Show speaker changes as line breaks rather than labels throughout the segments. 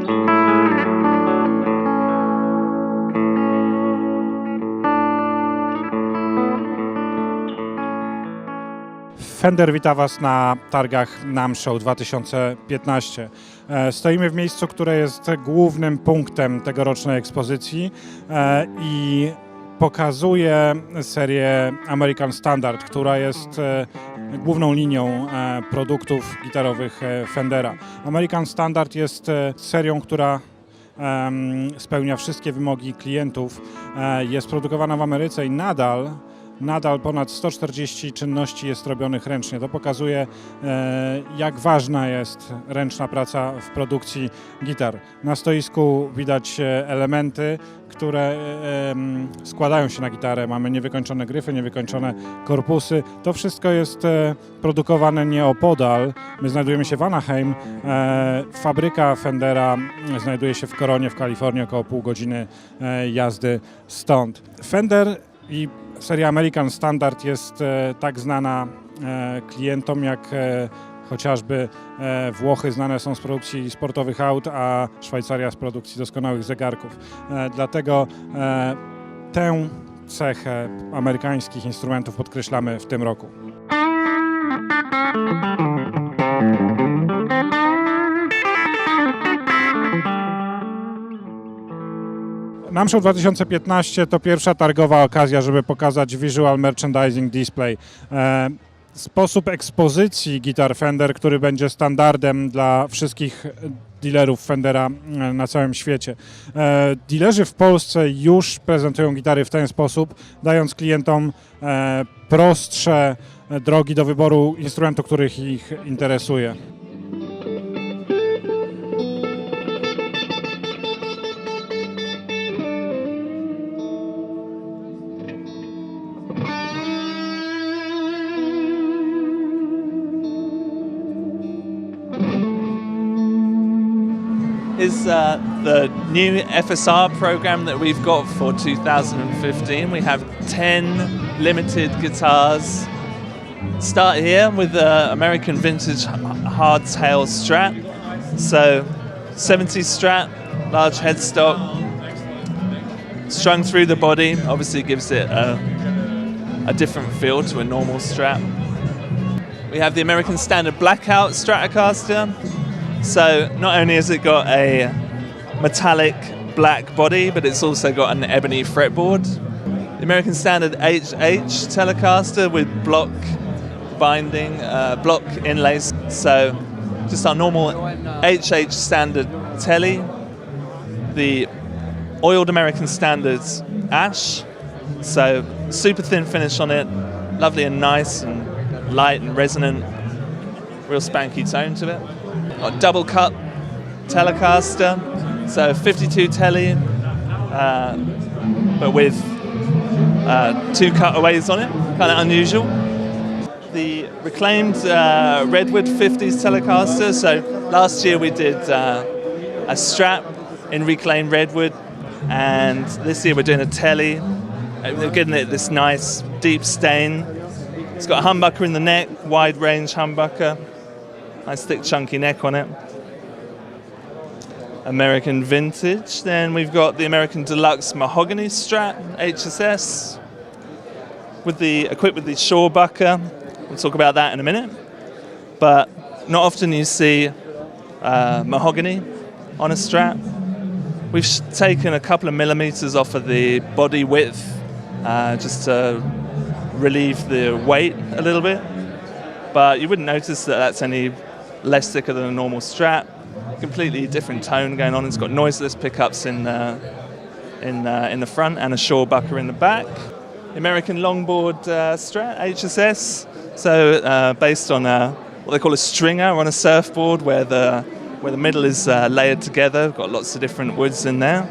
Fender wita Was na targach NAMM Show 2015. Stoimy w miejscu, które jest głównym punktem tegorocznej ekspozycji i pokazuje serię American Standard, która jest główną linią produktów gitarowych Fendera. American Standard jest serią, która spełnia wszystkie wymogi klientów. Jest produkowana w Ameryce i nadal ponad 140 czynności jest robionych ręcznie. To pokazuje, jak ważna jest ręczna praca w produkcji gitar. Na stoisku widać elementy, które składają się na gitarę. Mamy niewykończone gryfy, niewykończone korpusy. To wszystko jest produkowane nieopodal. My znajdujemy się w Anaheim. Fabryka Fendera znajduje się w Coronie w Kalifornii, około pół godziny jazdy stąd. Fender i seria American Standard jest tak znana klientom jak chociażby Włochy znane są z produkcji sportowych aut, a Szwajcaria z produkcji doskonałych zegarków. Dlatego tę cechę amerykańskich instrumentów podkreślamy w tym roku. NAMM Show 2015 to pierwsza targowa okazja, żeby pokazać Visual Merchandising Display. Sposób ekspozycji gitar Fender, który będzie standardem dla wszystkich dealerów Fendera na całym świecie. Dealerzy w Polsce już prezentują gitary w ten sposób, dając klientom prostsze drogi do wyboru instrumentów, których ich interesuje.
Is the new FSR program that we've got for 2015. We have 10 limited guitars. Start here with the American vintage hardtail Strat. So 70s Strat, large headstock, strung through the body. Obviously gives it a different feel to a normal Strat. We have the American Standard Blackout Stratocaster. So not only has it got a metallic black body, but it's also got an ebony fretboard. The American Standard HH Telecaster with block binding, block inlays. So just our normal HH Standard Telly. The oiled American Standards Ash. So super thin finish on it, lovely and nice and light and resonant, real spanky tone to it. Got double cut Telecaster, so 52 telly, but with two cutaways on it, kind of unusual. The reclaimed Redwood 50s Telecaster, so last year we did a Strat in reclaimed Redwood, and this year we're doing a telly. We're getting it this nice deep stain. It's got a humbucker in the neck, wide range humbucker. Nice thick chunky neck on it. American vintage. Then we've got the American Deluxe Mahogany Strat HSS equipped with the Shawbucker. We'll talk about that in a minute. But not often you see mahogany on a Strat. We've taken a couple of millimeters off of the body width just to relieve the weight a little bit. But you wouldn't notice that that's any less thicker than a normal Strat. Completely different tone going on. It's got noiseless pickups in the front and a Shawbucker in the back. The American Longboard Strat HSS. So based on what they call a stringer on a surfboard, where the middle is layered together. Got lots of different woods in there.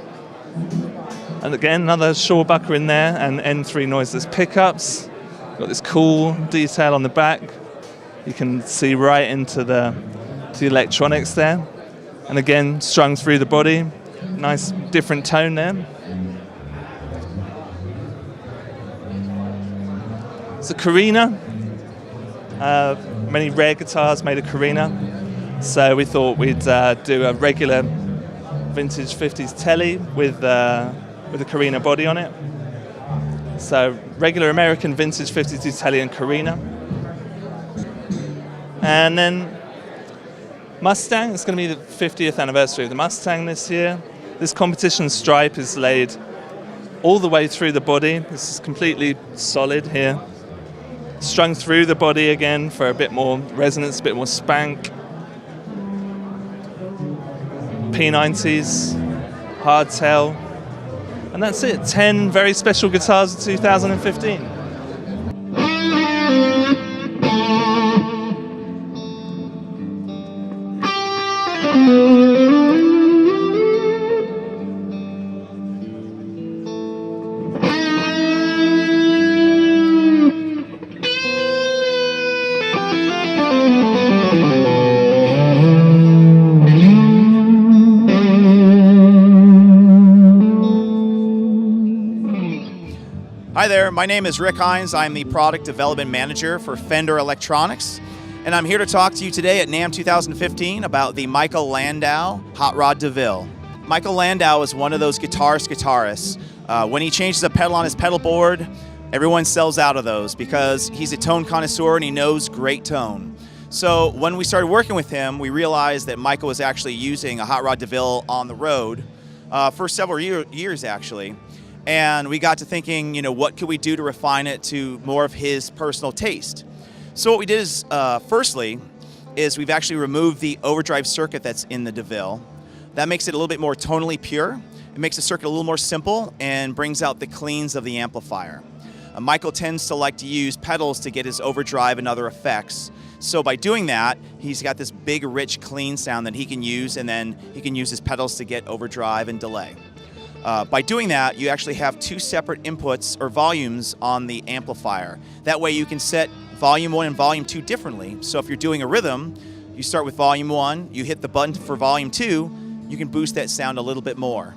And again, another Shawbucker in there and N3 noiseless pickups. Got this cool detail on the back. You can see right into the electronics there. And again, strung through the body. Nice different tone there. It's a Carina. Many rare guitars made of Carina. So we thought we'd do a regular vintage 50s telly with a Carina body on it. So regular American vintage 52 telly and Carina. And then Mustang, it's going to be the 50th anniversary of the Mustang this year. This competition stripe is laid all the way through the body. This is completely solid here. Strung through the body again for a bit more resonance, a bit more spank. P90s, hardtail. And that's it, 10 very special guitars of 2015.
Hi there, my name is Rick Hines. I'm the Product Development Manager for Fender Electronics, and I'm here to talk to you today at NAMM 2015 about the Michael Landau Hot Rod DeVille. Michael Landau is one of those guitarists. When he changes a pedal on his pedal board, everyone sells out of those because he's a tone connoisseur and he knows great tone. So when we started working with him, we realized that Michael was actually using a Hot Rod DeVille on the road for several years actually. And we got to thinking, what could we do to refine it to more of his personal taste? So what we did is, firstly, we've actually removed the overdrive circuit that's in the DeVille. That makes it a little bit more tonally pure. It makes the circuit a little more simple and brings out the cleans of the amplifier. Michael tends to like to use pedals to get his overdrive and other effects. So by doing that, he's got this big, rich, clean sound that he can use, and then he can use his pedals to get overdrive and delay. By doing that, you actually have two separate inputs or volumes on the amplifier. That way you can set volume 1 and volume 2 differently. So if you're doing a rhythm, you start with volume 1, you hit the button for volume 2, you can boost that sound a little bit more.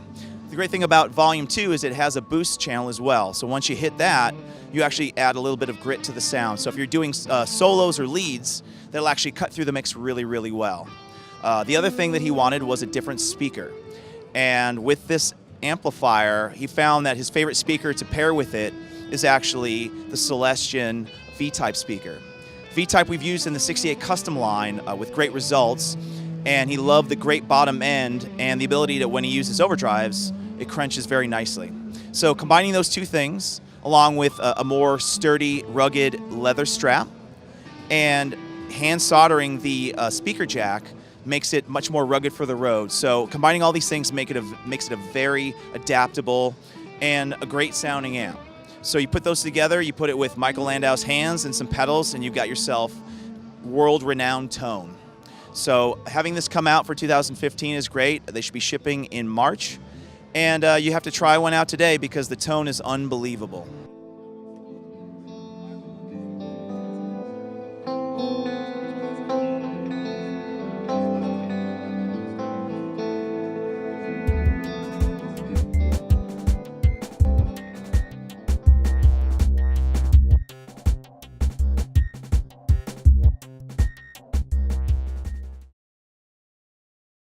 The great thing about volume 2 is it has a boost channel as well. So once you hit that, you actually add a little bit of grit to the sound. So if you're doing solos or leads, that'll actually cut through the mix really, really well. The other thing that he wanted was a different speaker. And with this amplifier, he found that his favorite speaker to pair with it is actually the Celestion V-Type speaker. V-Type we've used in the 68 Custom line with great results, and he loved the great bottom end and the ability that when he uses overdrives, it crunches very nicely. So combining those two things, along with a more sturdy, rugged leather strap, and hand soldering the speaker jack, makes it much more rugged for the road. So combining all these things makes it a very adaptable and a great sounding amp. So you put those together, you put it with Michael Landau's hands and some pedals, and you've got yourself world-renowned tone. So having this come out for 2015 is great. They should be shipping in March. And you have to try one out today because the tone is unbelievable.